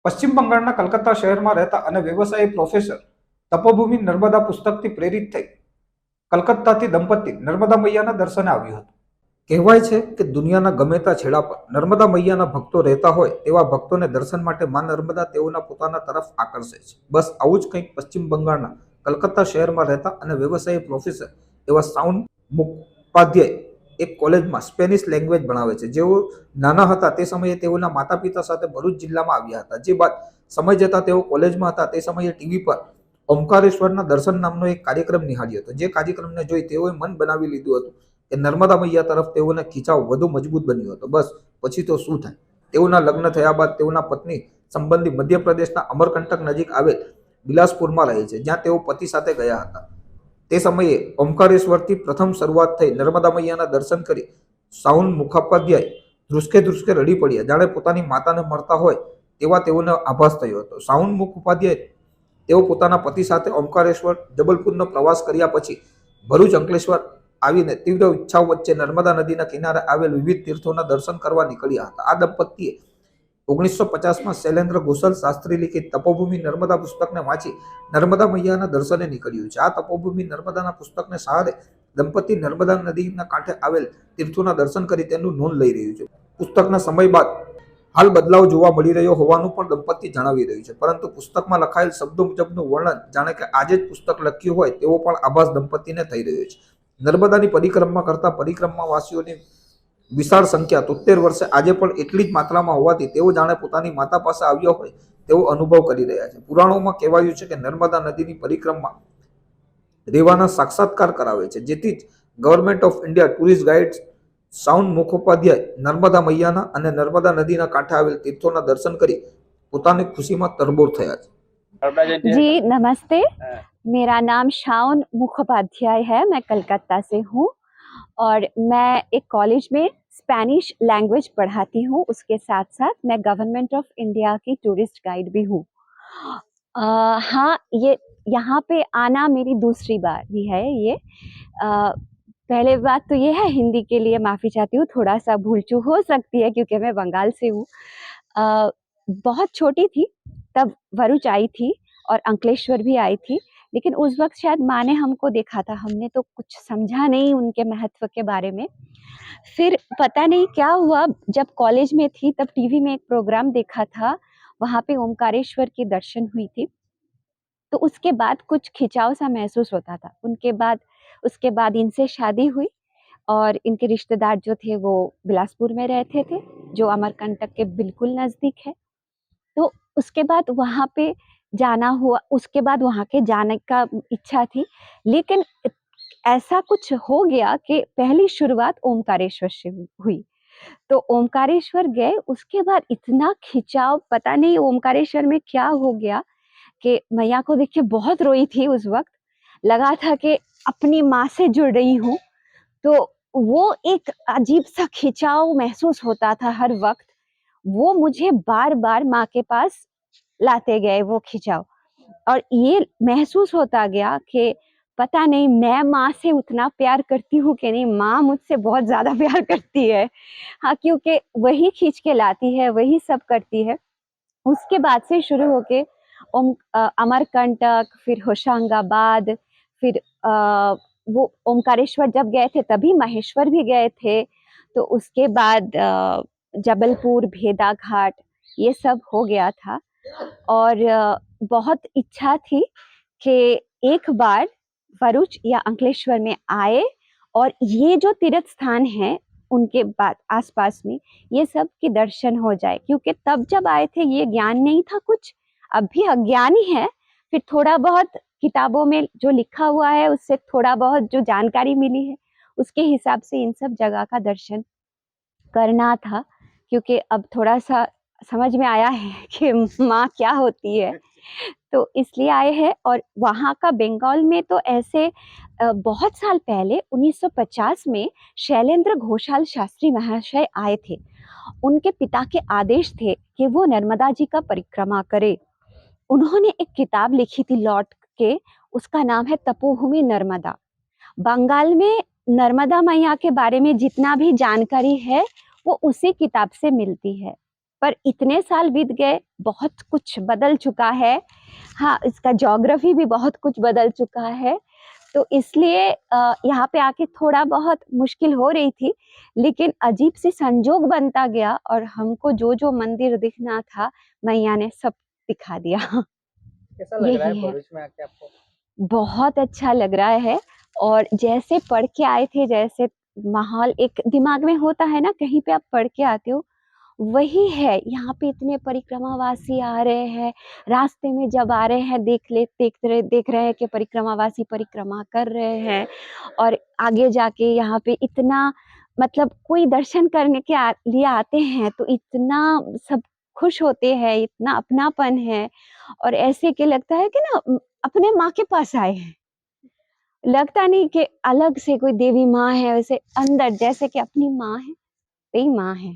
પશ્ચિમ બંગાળના કલકત્તા શહેરમાં રહેતા અને વ્યવસાયી પ્રોફેસર તપોભૂમિ નર્મદા પુસ્તકથી પ્રેરિત થઈ કલકત્તાથી દંપતી નર્મદા મૈયાના દર્શને આવ્યું હતું. કહેવાય છે કે દુનિયાના ગમે તે છેડા પર નર્મદા મૈયાના ભક્તો રહેતા હોય તેવા ભક્તોને દર્શન માટે માં નર્મદા તેઓના પોતાના તરફ આકર્ષે છે. બસ આવું જ કંઈક પશ્ચિમ બંગાળના કલકત્તા શહેરમાં રહેતા અને વ્યવસાયી પ્રોફેસર એવા સાઉન્ડ મુખોપાધ્યાય એક કોલેજમાં સ્પેનિશ લેંગ્વેજ ભણાવે છે. જેઓ નાના હતા તે સમયે તેઓના માતા પિતા સાથે ભરૂચ જિલ્લામાં આવ્યા હતા. જે બાદ સમય જતા તેઓ કોલેજમાં હતા તે સમયે ટીવી પર ઓમકારેશ્વરના દર્શન નામનો એક કાર્યક્રમ નિહાળ્યો હતો. જે કાર્યક્રમને જોઈ તેઓએ મન બનાવી લીધું હતું કે નર્મદા મૈયા તરફ તેઓને ખીચાવ વધુ મજબૂત બન્યો હતો. બસ પછી તો શું થાય. તેઓના લગ્ન થયા બાદ તેઓના પત્ની સંબંધી મધ્યપ્રદેશના અમરકંટક નજીક આવેલ બિલાસપુરમાં રહે છે, જ્યાં તેઓ પતિ સાથે ગયા હતા. તે સમયે ઓમકારેશ્વરથી પ્રથમ શરૂઆત થઈ. નર્મદા મૈયાના દર્શન કરી સાઉન્ડ મુખોપાધ્યાય ધ્રુસકે ધ્રુસકે રડી પડ્યા. જાણે પોતાની માતાને મળતા હોય તેવા તેઓને આભાસ થયો હતો. સાઉન્ડ મુખોપાધ્યાય તેઓ પોતાના પતિ સાથે ઓમકારેશ્વર જબલપુરનો પ્રવાસ કર્યા પછી ભરૂચ અંકલેશ્વર આવીને તીવ્ર ઈચ્છાઓ વચ્ચે નર્મદા નદીના કિનારે આવેલ વિવિધ તીર્થોના દર્શન કરવા નીકળ્યા હતા. આ દંપતીએ 1950માં શૈલેન્દ્ર ઘોષલ શાસ્ત્રી લિખિત તપોભૂમિ નર્મદા પુસ્તકને વાંચી નર્મદા મૈયાના દર્શને નીકળ્યું છે. આ તપોભૂમિ નર્મદાના પુસ્તકને સહારે દંપતી નર્મદા નદીના કાંઠે આવેલ તીર્થોના દર્શન કરી તેનું નોંધ લઈ રહ્યું છે. પુસ્તકના સમય બાદ હાલ બદલાવ જોવા મળી રહ્યો હોવાનું પણ દંપતી જણાવી રહ્યું છે. પરંતુ પુસ્તકમાં લખાયેલ શબ્દો મુજબનું વર્ણન જાણે કે આજે જ પુસ્તક લખ્યું હોય તેવો પણ આભાસ દંપતીને થઈ રહ્યો છે. નર્મદાની પરિક્રમા કરતા પરિક્રમાવાસીઓની વિશાળ સંખ્યા 73 વર્ષે આજે પણ એટલી જ માત્રામાં હોવાથી તેઓ જાણે પોતાની માતા પાસે આવ્યો હોય તેવો અનુભવ કરી રહ્યા છે. પુરાણોમાં કહેવાયું છે કે નર્મદા નદીની પરિક્રમા રેવાના સાક્ષાત્કાર કરાવે છે. જેથી જ government of India tourist guide સાઉન્ડ મુખોપાધ્યાય નર્મદા મૈયાના અને નર્મદા નદીના કાંઠે આવેલ તીર્થોના દર્શન કરી પોતાની ખુશીમાં તરબોળ થયા છે. जी नमस्ते, मेरा नाम शाउन मुखोपाध्याय है। मैं कलकत्ता से हूँ और मैं एक कॉलेज में स्पेनिश लैंग्वेज पढ़ाती हूँ। उसके साथ साथ मैं गवर्नमेंट ऑफ इंडिया की टूरिस्ट गाइड भी हूँ। हाँ, ये यहाँ पे आना मेरी दूसरी बार भी है। ये पहले बात तो ये है, हिंदी के लिए माफ़ी चाहती हूँ, थोड़ा सा भूल चूक हो सकती है क्योंकि मैं बंगाल से हूँ। बहुत छोटी थी तब भरूच आई थी और अंकलेश्वर भी आई थी, लेकिन उस वक्त शायद माँ ने हमको देखा था, हमने तो कुछ समझा नहीं उनके महत्व के बारे में। फिर पता नहीं क्या हुआ, जब कॉलेज में थी तब टीवी में एक प्रोग्राम देखा था, वहाँ पे ओमकारेश्वर के दर्शन हुई थी। तो उसके बाद कुछ खिंचाव सा महसूस होता था। उसके बाद इनसे शादी हुई और इनके रिश्तेदार जो थे वो बिलासपुर में रहते थे, जो अमरकंटक के बिल्कुल नज़दीक है। तो उसके बाद वहाँ पे जाना हुआ, उसके बाद वहाँ के जाने का इच्छा थी, लेकिन ऐसा कुछ हो गया कि पहली शुरुआत ओमकारेश्वर से हुई। तो ओमकारेश्वर गए, उसके बाद इतना खिंचाव, पता नहीं ओमकारेश्वर में क्या हो गया कि मैया को देख के बहुत रोई थी उस वक्त। लगा था कि अपनी माँ से जुड़ रही हूँ। तो वो एक अजीब सा खिंचाव महसूस होता था हर वक्त। वो मुझे बार बार माँ के पास लाते गए वो खिंचाव, और ये महसूस होता गया कि पता नहीं मैं माँ से उतना प्यार करती हूँ कि नहीं, माँ मुझसे बहुत ज़्यादा प्यार करती है। हाँ, क्योंकि वही खींच के लाती है, वही सब करती है। उसके बाद से शुरू होके अमरकंटक, फिर होशंगाबाद, फिर वो ओमकारेश्वर जब गए थे तभी महेश्वर भी गए थे। तो उसके बाद जबलपुर, भेड़ाघाट, ये सब हो गया था। और बहुत इच्छा थी कि एक बार भरूच या अंकलेश्वर में आए और ये जो तीर्थ स्थान हैं उनके बाद आसपास में ये सब के दर्शन हो जाए, क्योंकि तब जब आए थे ये ज्ञान नहीं था कुछ, अब भी अज्ञान ही है। फिर थोड़ा बहुत किताबों में जो लिखा हुआ है उससे थोड़ा बहुत जो जानकारी मिली है उसके हिसाब से इन सब जगह का दर्शन करना था, क्योंकि अब थोड़ा सा समझ में आया है कि माँ क्या होती है, तो इसलिए आए हैं। और वहाँ का बंगाल में तो ऐसे बहुत साल पहले 1950 में शैलेंद्र घोषाल शास्त्री महाशय आए थे। उनके पिता के आदेश थे कि वो नर्मदा जी का परिक्रमा करे। उन्होंने एक किताब लिखी थी लौट के, उसका नाम है तपोभूमि नर्मदा। बंगाल में नर्मदा मैया के बारे में जितना भी जानकारी है वो उसी किताब से मिलती है। पर इतने साल बीत गए, बहुत कुछ बदल चुका है। हाँ, इसका ज्योग्राफी भी बहुत कुछ बदल चुका है, तो इसलिए यहाँ पे आके थोड़ा बहुत मुश्किल हो रही थी, लेकिन अजीब से संजोग बनता गया और हमको जो मंदिर दिखना था, मैया ने सब दिखा दिया। कैसा लग रहा है यही है। भरूच में आके आपको? बहुत अच्छा लग रहा है, और जैसे पढ़ के आए थे, जैसे माहौल एक दिमाग में होता है ना, कहीं पे आप पढ़ के आते हो, वही है। यहाँ पे इतने परिक्रमावासी आ रहे हैं, रास्ते में जब आ रहे हैं देख रहे हैं कि परिक्रमावासी परिक्रमा कर रहे हैं, और आगे जाके यहाँ पे इतना, मतलब कोई दर्शन करने के लिए आते हैं तो इतना सब खुश होते हैं, इतना अपनापन है, और ऐसे के लगता है कि ना अपने माँ के पास आए हैं। लगता नहीं कि अलग से कोई देवी माँ है, वैसे अंदर जैसे कि अपनी माँ है, वही माँ है।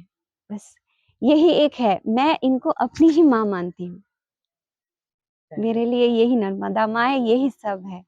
बस यही एक है, मैं इनको अपनी ही माँ मानती हूँ। मेरे लिए यही नर्मदा माँ है, यही सब है।